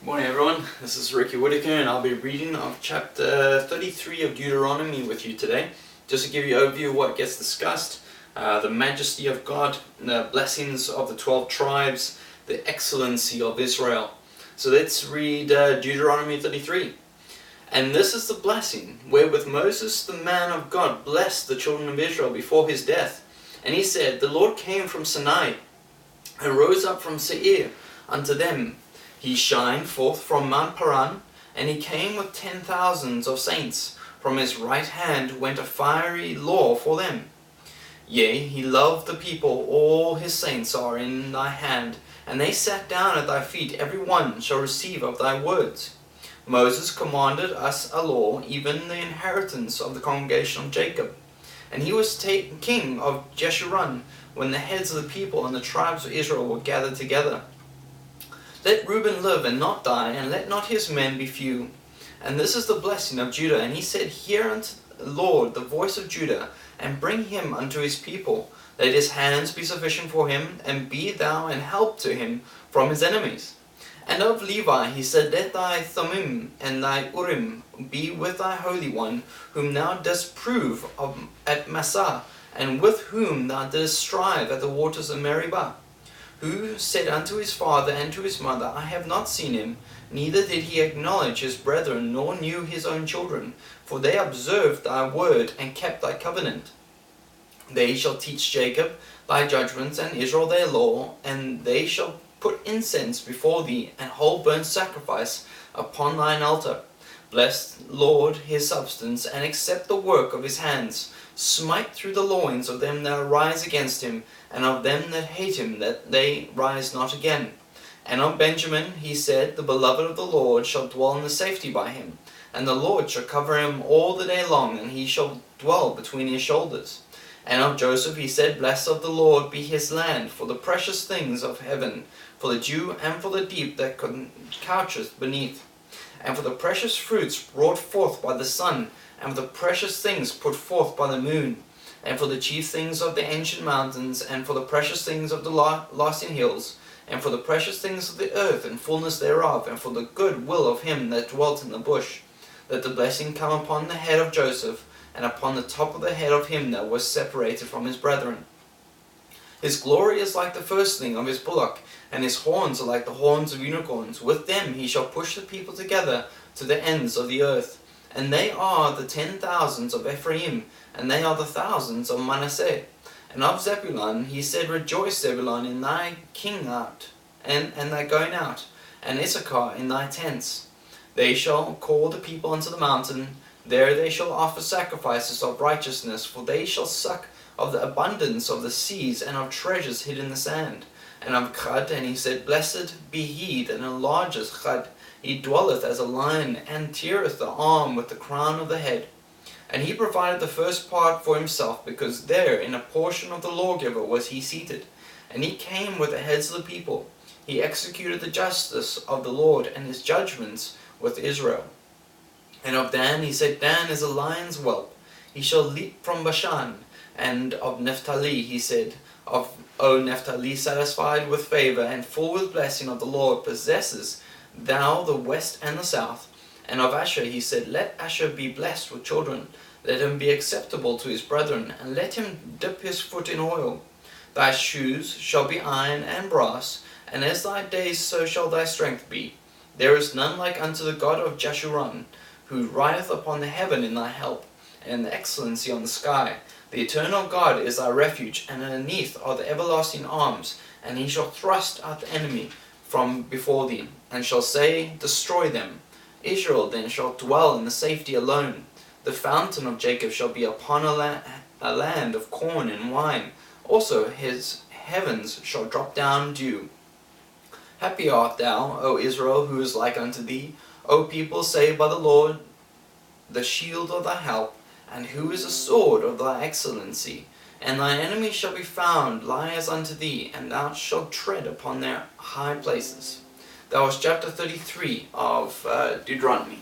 Morning everyone, this is Ricky Whitaker and I'll be reading of chapter 33 of Deuteronomy with you today. Just to give you an overview of what gets discussed, the majesty of God, the blessings of the 12 tribes, the excellency of Israel. So let's read Deuteronomy 33. And this is the blessing, wherewith Moses the man of God blessed the children of Israel before his death. And he said, The Lord came from Sinai, and rose up from Seir unto them. He shined forth from Mount Paran, and he came with 10,000s of saints. From his right hand went a fiery law for them. Yea, he loved the people, all his saints are in thy hand, and they sat down at thy feet, every one shall receive of thy words. Moses commanded us a law, even the inheritance of the congregation of Jacob. And he was king of Jeshurun, when the heads of the people and the tribes of Israel were gathered together. Let Reuben live and not die, and let not his men be few. And this is the blessing of Judah. And he said, Hear unto the Lord the voice of Judah, and bring him unto his people. Let his hands be sufficient for him, and be thou an help to him from his enemies. And of Levi he said, Let thy Thummim and thy Urim be with thy Holy One, whom thou dost prove at Massah, and with whom thou didst strive at the waters of Meribah. Who said unto his father and to his mother, I have not seen him, neither did he acknowledge his brethren, nor knew his own children, for they observed thy word, and kept thy covenant. They shall teach Jacob thy judgments, and Israel their law, and they shall put incense before thee, and whole burnt sacrifice upon thine altar. Bless, Lord, his substance, and accept the work of his hands. Smite through the loins of them that arise against him, and of them that hate him, that they rise not again. And of Benjamin he said, The beloved of the Lord shall dwell in the safety by him, and the Lord shall cover him all the day long, and he shall dwell between his shoulders. And of Joseph he said, Blessed of the Lord be his land, for the precious things of heaven, for the dew and for the deep that coucheth beneath, and for the precious fruits brought forth by the sun, and for the precious things put forth by the moon, and for the chief things of the ancient mountains, and for the precious things of the lasting hills, and for the precious things of the earth and fullness thereof, and for the good will of him that dwelt in the bush. Let the blessing come upon the head of Joseph, and upon the top of the head of him that was separated from his brethren. His glory is like the firstling of his bullock, and his horns are like the horns of unicorns. With them he shall push the people together to the ends of the earth. And they are the 10,000s of Ephraim, and they are the thousands of Manasseh. And of Zebulun he said, Rejoice, Zebulun, in thy king out, and thy going out, and Issachar in thy tents. They shall call the people unto the mountain, there they shall offer sacrifices of righteousness, for they shall suck of the abundance of the seas, and of treasures hid in the sand. And of Chad, and he said, Blessed be he that enlargeth Chad. He dwelleth as a lion, and teareth the arm with the crown of the head. And he provided the first part for himself, because there in a portion of the lawgiver was he seated. And he came with the heads of the people. He executed the justice of the Lord, and his judgments with Israel. And of Dan he said, Dan is a lion's whelp, he shall leap from Bashan. And of Naphtali he said, O Naphtali, satisfied with favor, and full with blessing of the Lord, possesses thou the west and the south. And of Asher he said, Let Asher be blessed with children, let him be acceptable to his brethren, and let him dip his foot in oil. Thy shoes shall be iron and brass, and as thy days so shall thy strength be. There is none like unto the God of Jeshurun, who rideth upon the heaven in thy help, and in the excellency on the sky. The eternal God is thy refuge, and underneath are the everlasting arms, and he shall thrust out the enemy from before thee, and shall say, Destroy them. Israel then shall dwell in the safety alone. The fountain of Jacob shall be upon a land of corn and wine. Also his heavens shall drop down dew. Happy art thou, O Israel, who is like unto thee, O people saved by the Lord, the shield of thy help, and who is a sword of thy excellency. And thine enemies shall be found liars unto thee, and thou shalt tread upon their high places. That was chapter 33 of Deuteronomy.